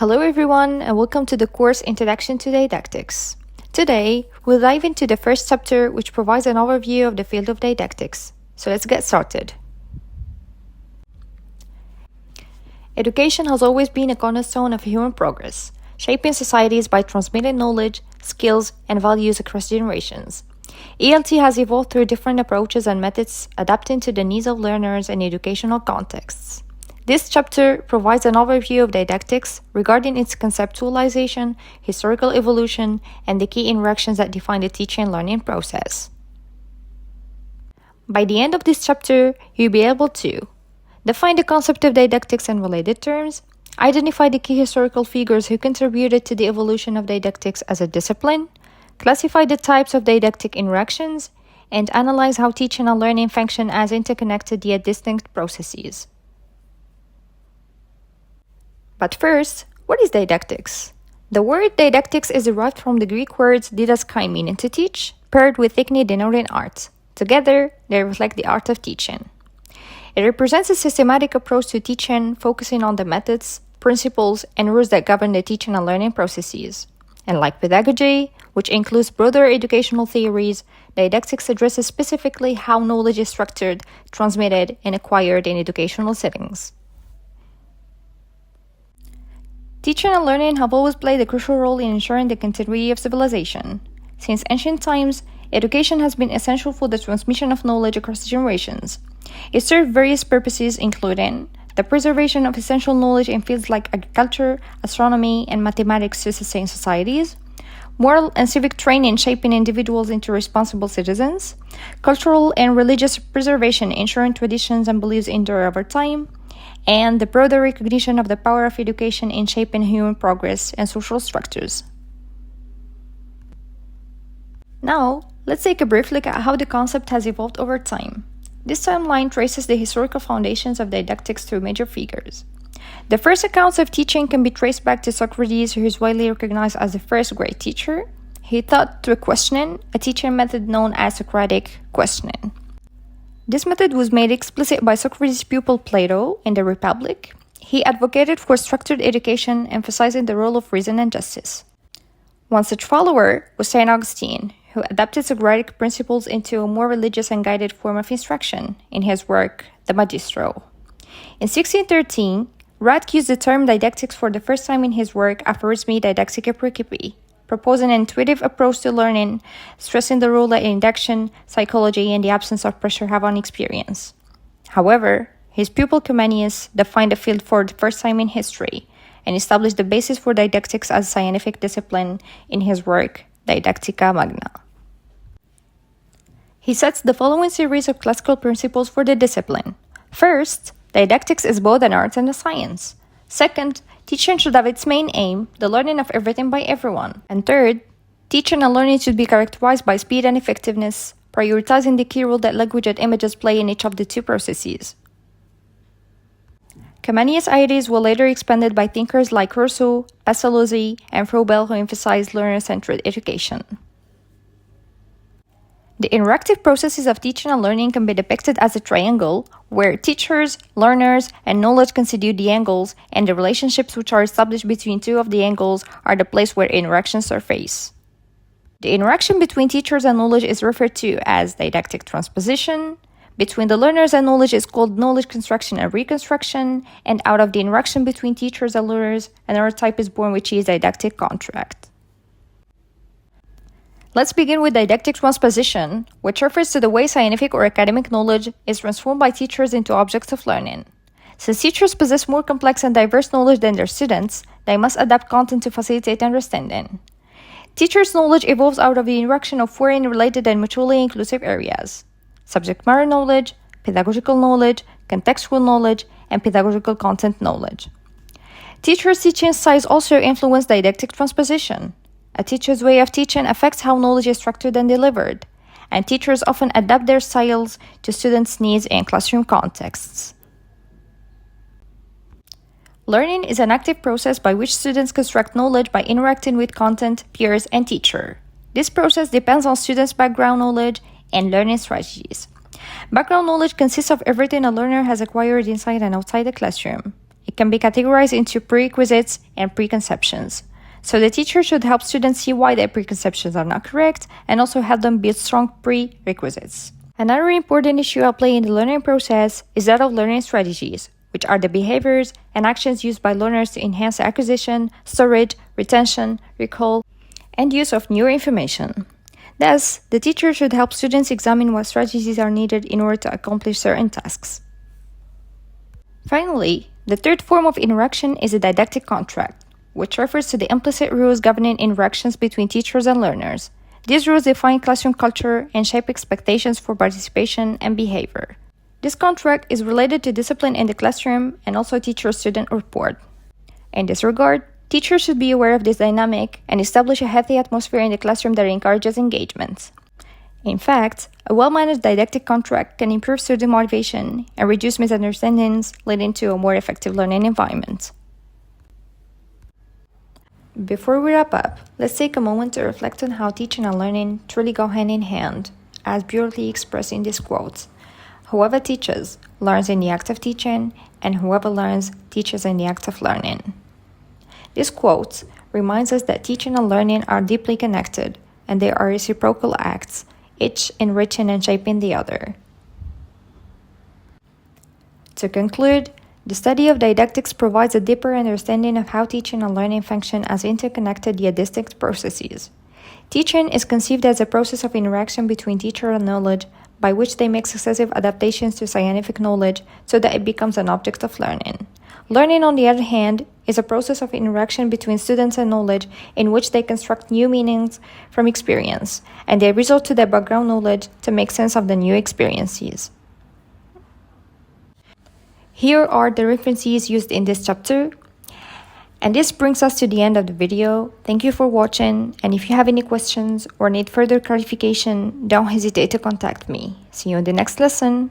Hello everyone and welcome to the course Introduction to Didactics. Today, we'll dive into the first chapter which provides an overview of the field of didactics. So let's get started. Education has always been a cornerstone of human progress, shaping societies by transmitting knowledge, skills, and values across generations. ELT has evolved through different approaches and methods adapting to the needs of learners and educational contexts. This chapter provides an overview of didactics regarding its conceptualization, historical evolution, and the key interactions that define the teaching and learning process. By the end of this chapter, you'll be able to define the concept of didactics and related terms, identify the key historical figures who contributed to the evolution of didactics as a discipline, classify the types of didactic interactions, and analyze how teaching and learning function as interconnected yet distinct processes. But first, what is didactics? The word didactics is derived from the Greek words didaskai, meaning to teach, paired with techne, denoting art. Together, they reflect the art of teaching. It represents a systematic approach to teaching, focusing on the methods, principles, and rules that govern the teaching and learning processes. And like pedagogy, which includes broader educational theories, didactics addresses specifically how knowledge is structured, transmitted, and acquired in educational settings. Teaching and learning have always played a crucial role in ensuring the continuity of civilization. Since ancient times, education has been essential for the transmission of knowledge across generations. It served various purposes, including the preservation of essential knowledge in fields like agriculture, astronomy, and mathematics to sustain societies, moral and civic training shaping individuals into responsible citizens, cultural and religious preservation ensuring traditions and beliefs endure over time, and the broader recognition of the power of education in shaping human progress and social structures. Now, let's take a brief look at how the concept has evolved over time. This timeline traces the historical foundations of didactics through major figures. The first accounts of teaching can be traced back to Socrates, who is widely recognized as the first great teacher. He taught through questioning, a teaching method known as Socratic questioning. This method was made explicit by Socrates' pupil Plato in the Republic. He advocated for structured education, emphasizing the role of reason and justice. One such follower was St. Augustine, who adapted Socratic principles into a more religious and guided form of instruction in his work, the Magistro. In 1613, Radke used the term didactics for the first time in his work Aphorismi Didactica Principii, proposing an intuitive approach to learning, stressing the role that induction, psychology, and the absence of pressure have on experience. However, his pupil Comenius defined the field for the first time in history and established the basis for didactics as a scientific discipline in his work, Didactica Magna. He sets the following series of classical principles for the discipline. First, didactics is both an art and a science. Second, teaching should have its main aim, the learning of everything by everyone. And third, teaching and learning should be characterized by speed and effectiveness, prioritizing the key role that language and images play in each of the two processes. Comenius' ideas were later expanded by thinkers like Rousseau, Pestalozzi, and Froebel, who emphasized learner-centered education. The interactive processes of teaching and learning can be depicted as a triangle, where teachers, learners, and knowledge constitute the angles, and the relationships which are established between two of the angles are the place where interactions surface. The interaction between teachers and knowledge is referred to as didactic transposition. Between the learners and knowledge is called knowledge construction and reconstruction, and out of the interaction between teachers and learners, another type is born, which is didactic contract. Let's begin with didactic transposition, which refers to the way scientific or academic knowledge is transformed by teachers into objects of learning. Since teachers possess more complex and diverse knowledge than their students, they must adapt content to facilitate understanding. Teachers' knowledge evolves out of the interaction of four interrelated and mutually inclusive areas: subject matter knowledge, pedagogical knowledge, contextual knowledge, and pedagogical content knowledge. Teachers' teaching styles also influence didactic transposition. A teacher's way of teaching affects how knowledge is structured and delivered, and teachers often adapt their styles to students' needs and classroom contexts. Learning is an active process by which students construct knowledge by interacting with content, peers, and teacher. This process depends on students' background knowledge and learning strategies. Background knowledge consists of everything a learner has acquired inside and outside the classroom. it can be categorized into prerequisites and preconceptions. So the teacher should help students see why their preconceptions are not correct and also help them build strong prerequisites. Another important issue at play in the learning process is that of learning strategies, which are the behaviors and actions used by learners to enhance the acquisition, storage, retention, recall, and use of new information. Thus, the teacher should help students examine what strategies are needed in order to accomplish certain tasks. Finally, the third form of interaction is a didactic contract, which refers to the implicit rules governing interactions between teachers and learners. These rules define classroom culture and shape expectations for participation and behavior. This contract is related to discipline in the classroom and also teacher-student rapport. In this regard, teachers should be aware of this dynamic and establish a healthy atmosphere in the classroom that encourages engagement. In fact, a well-managed didactic contract can improve student motivation and reduce misunderstandings, leading to a more effective learning environment. Before we wrap up, let's take a moment to reflect on how teaching and learning truly go hand in hand, as beautifully expressed in this quote. Whoever teaches, learns in the act of teaching, and whoever learns, teaches in the act of learning. This quote reminds us that teaching and learning are deeply connected, and they are reciprocal acts, each enriching and shaping the other. To conclude, the study of didactics provides a deeper understanding of how teaching and learning function as interconnected yet distinct processes. Teaching is conceived as a process of interaction between teacher and knowledge, by which they make successive adaptations to scientific knowledge so that it becomes an object of learning. Learning, on the other hand, is a process of interaction between students and knowledge in which they construct new meanings from experience, and they resort to their background knowledge to make sense of the new experiences. Here are the references used in this chapter. And this brings us to the end of the video. Thank you for watching, and if you have any questions or need further clarification, don't hesitate to contact me. See you in the next lesson.